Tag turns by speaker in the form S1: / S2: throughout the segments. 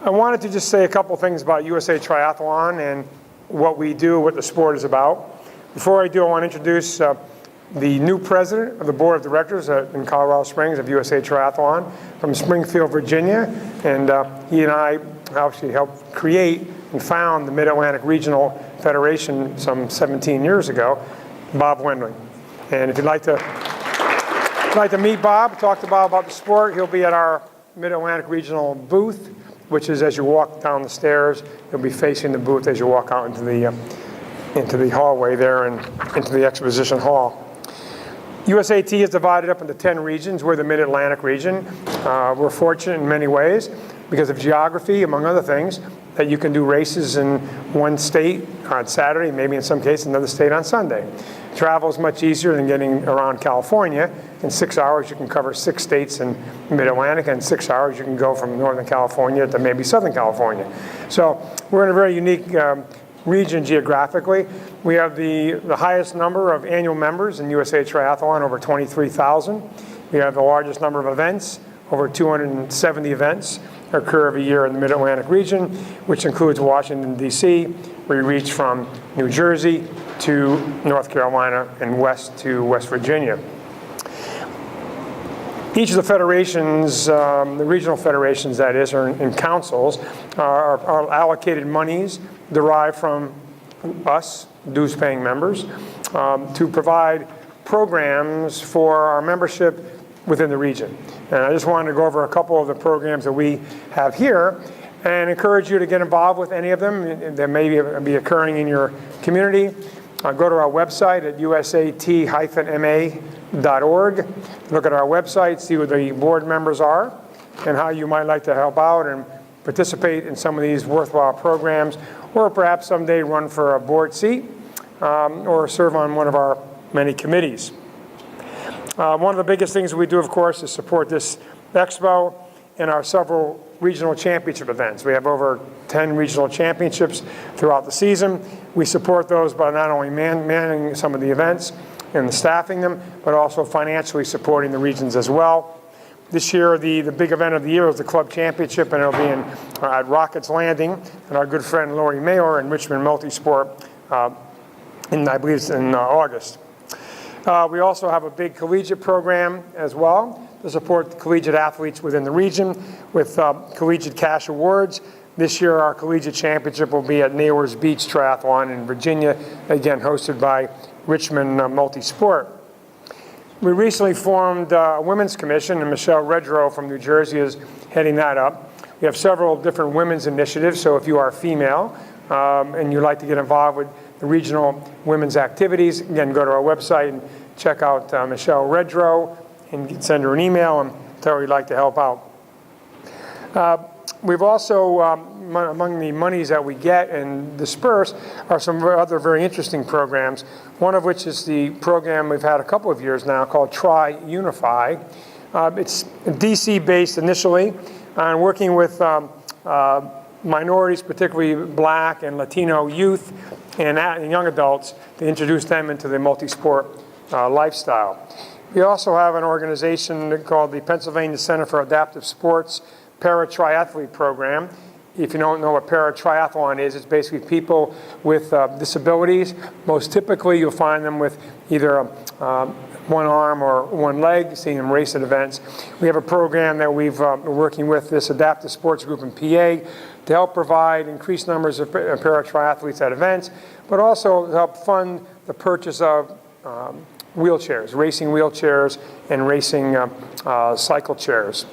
S1: I wanted to just say a couple things about USA Triathlon and what we do, what the sport is about. Before I do, I want to introduce the new president of the board of directors in Colorado Springs of USA Triathlon from Springfield, Virginia. And he and I actually helped create and found the Mid-Atlantic Regional Federation some 17 years ago, Bob Wendling. And if you'd like to meet Bob, talk to Bob about the sport, he'll be at our Mid-Atlantic Regional booth, which is as you walk down the stairs, you'll be facing the booth as you walk out into the hallway there and into the exposition hall. USAT is divided up into 10 regions. We're the Mid-Atlantic region. We're fortunate in many ways because of geography, among other things, that you can do races in one state on Saturday, maybe in some cases another state on Sunday. Travel is much easier than getting around California. In 6 hours, you can cover 6 states in Mid-Atlantic, and in 6 hours, you can go from Northern California to maybe Southern California. So we're in a very unique region geographically. We have the highest number of annual members in USA Triathlon, over 23,000. We have the largest number of events, over 270 events occur every year in the Mid-Atlantic region, which includes Washington, D.C., where we reach from New Jersey to North Carolina and west to West Virginia. Each of the federations, the regional federations that is, or in councils, are allocated monies derived from us, dues-paying members, to provide programs for our membership within the region. And I just wanted to go over a couple of the programs that we have here and encourage you to get involved with any of them that may be occurring in your community. Go to our website at USAT-MA.org. Look at our website, see who the board members are and how you might like to help out and participate in some of these worthwhile programs, or perhaps someday run for a board seat or serve on one of our many committees. One of the biggest things we do, of course, is support this expo and our several regional championship events. We have over 10 regional championships throughout the season. We support those by not only manning some of the events and staffing them, but also financially supporting the regions as well. This year, the big event of the year is the club championship, and it'll be at Rockets Landing, and our good friend Lori Mayor in Richmond Multisport, I believe it's in August. We also have a big collegiate program as well to support collegiate athletes within the region with collegiate cash awards. This year, our collegiate championship will be at Naylor's Beach Triathlon in Virginia, again hosted by Richmond Multisport. We recently formed a women's commission, and Michelle Redrow from New Jersey is heading that up. We have several different women's initiatives, so if you are female and you'd like to get involved with the regional women's activities, again, go to our website and check out Michelle Redrow and send her an email and tell her you'd like to help out. We've also, among the monies that we get and disperse, are some other very interesting programs, one of which is the program we've had a couple of years now called Tri Unify. It's DC-based initially, and working with minorities, particularly Black and Latino youth and young adults, to introduce them into the multi-sport lifestyle. We also have an organization called the Pennsylvania Center for Adaptive Sports Para-Triathlete Program. If you don't know what para-triathlon is, it's basically people with disabilities. Most typically, you'll find them with either one arm or one leg, seeing them race at events. We have a program that we're working with this adaptive sports group in PA to help provide increased numbers of para-triathletes at events, but also to help fund the purchase of wheelchairs, racing wheelchairs and racing cycle chairs.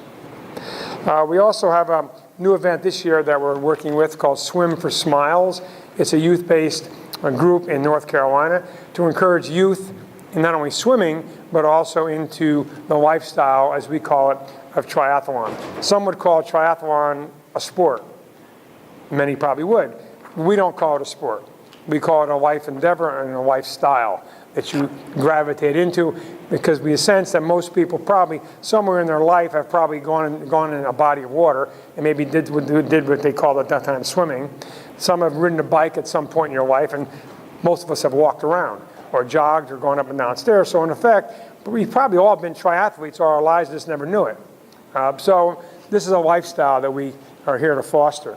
S1: We also have a new event this year that we're working with called Swim for Smiles. It's a youth-based group in North Carolina to encourage youth in not only swimming, but also into the lifestyle, as we call it, of triathlon. Some would call triathlon a sport. Many probably would. We don't call it a sport. We call it a life endeavor and a lifestyle that you gravitate into, because we sense that most people probably somewhere in their life have probably gone in a body of water and maybe did what they called at that time swimming. Some have ridden a bike at some point in your life, and most of us have walked around or jogged or gone up and down stairs. So in effect, we've probably all been triathletes all our lives, just never knew it. So this is a lifestyle that we are here to foster.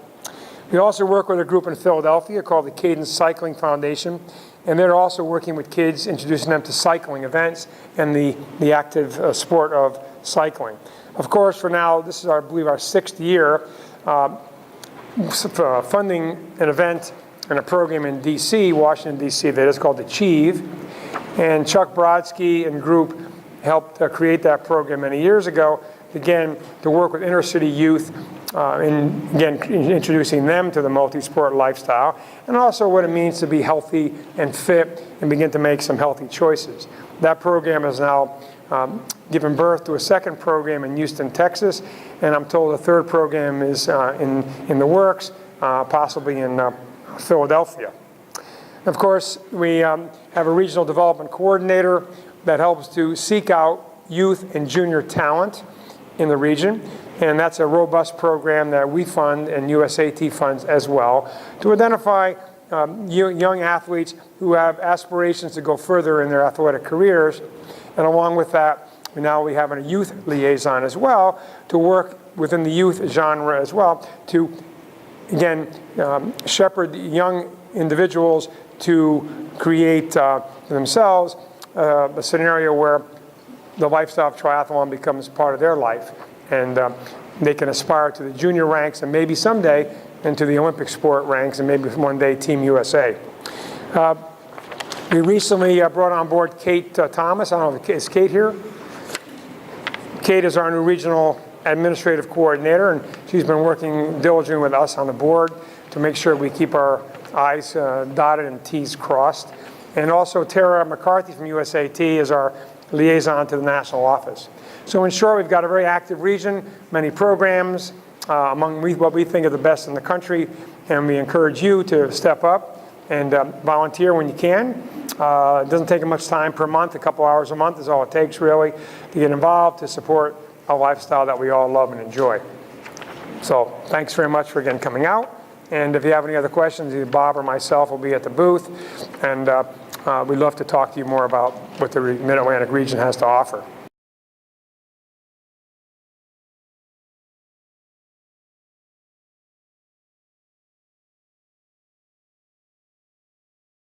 S1: We also work with a group in Philadelphia called the Cadence Cycling Foundation, and they're also working with kids, introducing them to cycling events and the active sport of cycling. Of course, for now, this is, I believe, our 6th year funding an event and a program in D.C., Washington, D.C., that is called Achieve. And Chuck Brodsky and group helped create that program many years ago, again, to work with inner city youth and, again, introducing them to the multi-sport lifestyle, and also what it means to be healthy and fit and begin to make some healthy choices. That program has now given birth to a second program in Houston, Texas, and I'm told a third program is in the works, possibly in Philadelphia. Of course, we have a regional development coordinator that helps to seek out youth and junior talent in the region, and that's a robust program that we fund and USAT funds as well, to identify young athletes who have aspirations to go further in their athletic careers. And along with that, now we have a youth liaison as well to work within the youth genre as well to, again, shepherd young individuals to create themselves a scenario where the lifestyle of triathlon becomes part of their life, and they can aspire to the junior ranks and maybe someday into the Olympic sport ranks and maybe one day Team USA. We recently brought on board Kate Thomas. I don't know, is Kate here? Kate is our new regional administrative coordinator, and she's been working diligently with us on the board to make sure we keep our I's dotted and T's crossed. And also Tara McCarthy from USAT is our liaison to the national office. So in short, we've got a very active region, many programs, among what we think are the best in the country, and we encourage you to step up and volunteer when you can. It doesn't take much time per month. A couple hours a month is all it takes, really, to get involved, to support a lifestyle that we all love and enjoy. So thanks very much for, again, coming out. And if you have any other questions, either Bob or myself will be at the booth, and we'd love to talk to you more about what the Mid-Atlantic region has to offer.